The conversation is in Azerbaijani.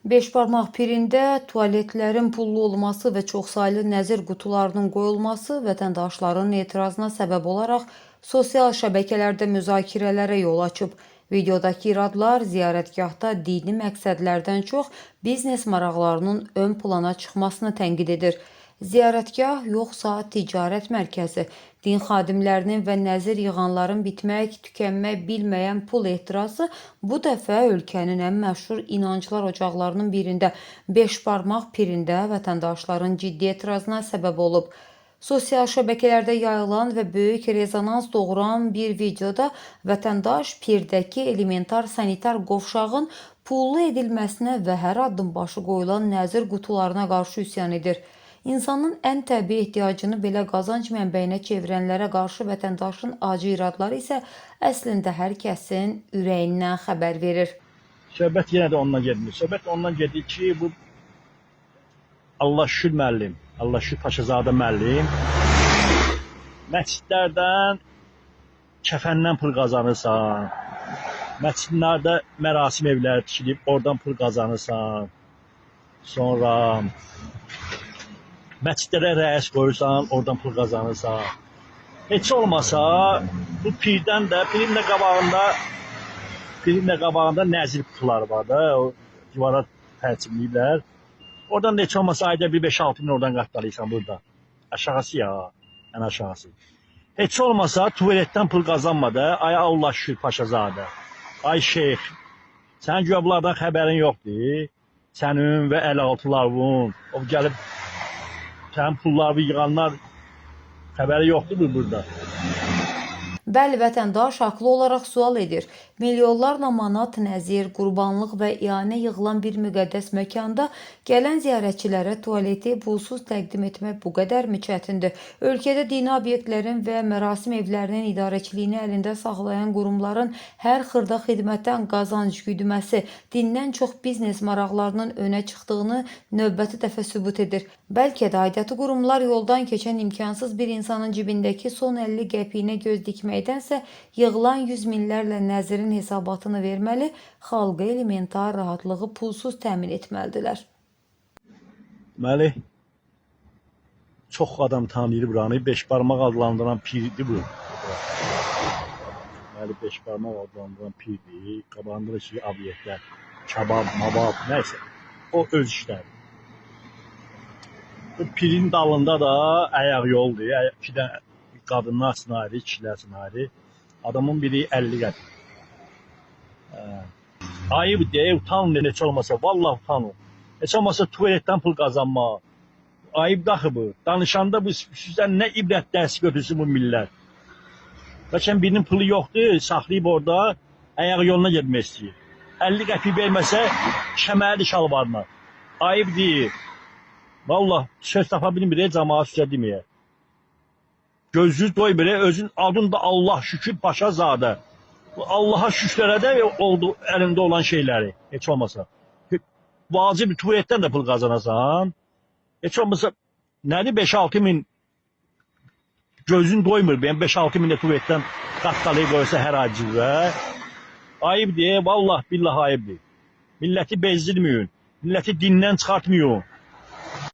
Beşbarmaq pirində tualetlərin pullu olması və çoxsaylı nəzir qutularının qoyulması vətəndaşların etirazına səbəb olaraq sosial şəbəkələrdə müzakirələrə yol açıb. Videodakı iradlar ziyarətgahda dini məqsədlərdən çox biznes maraqlarının ön plana çıxmasını tənqid edir. Ziyarətgah yoxsa ticarət mərkəzi, din xadimlərinin və nəzir yığanların bitmək, tükənmək bilməyən pul etirazı bu dəfə ölkənin ən məşhur inanclar ocaqlarının birində Beşbarmaq pirində vətəndaşların ciddi etirazına səbəb olub. Sosial şəbəkələrdə yayılan və böyük rezonans doğuran bir videoda vətəndaş pirdəki elementar sanitar qovşağın pullu edilməsinə və hər addım başı qoyulan nəzir qutularına qarşı üsyan edir. İnsanın ən təbii ehtiyacını belə qazanc mənbəyinə çevirənlərə qarşı vətəndaşın acı iradları isə əslində hər kəsin ürəyindən xəbər verir. Söhbət yenə də ondan getmir. Söhbət ondan gedir ki, bu Allah şükür müəllim, Allah şükür Paşazadə müəllim məscidlərdən kəfəndən pul qazanırsan, məscidlərdə mərasim evləri tikilib, oradan pul qazanırsan, sonra məscidlərə rəis qoyursan, oradan pul qazanırsan. Heç olmasa bu pirdən də, pirin də qabağında nəzir qutuları var da, o divara tərcimləyiblər. Oradan da heç olmasa ayda bir 5-6 min oradan qatdalayırsan burada. Aşağısı ya, ən aşağısı. Heç olmasa tuvaletdən pul qazanma da, ay Allah şükür Paşazadə, ay şeyx, sənin güya bunlardan xəbərin yoxdur. Sənin və 56'ların, o gəlib sənin pulları yığanlar xəbəri yoxdur burada. Bəli, vətəndaş haqlı olaraq sual edir. Milyonlarla manat nəzir, qurbanlıq və ianə yığılan bir müqəddəs məkanda gələn ziyarətçilərə tualeti pulsuz təqdim etmək bu qədərmi çətindir? Ölkədə dini obyektlərin və mərasim evlərinin idarəçiliyini əlində saxlayan qurumların hər xırda xidmətdən qazanc güdməsi dindən çox biznes maraqlarının önə çıxdığını növbəti dəfə sübut edir. Bəlkə də aidiyyatı qurumlar yoldan keçən imkansız bir insanın cibindəki son 50 qəpiyinə göz dikməkdənsə yığılan 100 minlərlə nəzirin hesabatını verməli, xalqa elementar rahatlığı pulsuz təmin etməlidirlər. Deməli, çox adam tanıyır buranı, Beşbarmaq adlandıran pirdir bu. Deməli, Beşbarmaq adlandıran pirdir, qabağında ki, obyektlər, kabab, mabab, nəysə, o öz işləri. Bu pirin dalında da ayaq yoldur, iki də qadınlar üçün ayrı, kişilər üçün ayrı. Adamın biri 50 qəpik. Ayıb deyə utanın heç olmasa, vallahi utanın. Heç olmasa tuvaletdən pul qazanma. Ayıb daxı bu. Danışanda bu sizdən nə ibrət dərsi götürsün bu millət. Bəlkə birinin pulu yoxdur, saxlayıb orada ayaq yoluna getmək istəyir. 50 qəpik verməsə kəməridir şalvarına. Ayıb deyir. Vallahi söz tapa bilmir, cəmaat sizə deməyə. Gözünüz doymur, özün adın da Allah şükür Paşazadə. Allaha şükürlərə də oldu əlində olan şeyləri, heç olmasa. Vacib tuvaletdən də pul qazanasan, heç olmasa nədir 5-6 min gözün doymur, 5-6 min də tuvaletdən qatdalayı qoysa hər ay civə. Ayıb deyə, vallahi billahi ayıbdır. Milləti bezdirməyin, milləti dindən çıxartmayın.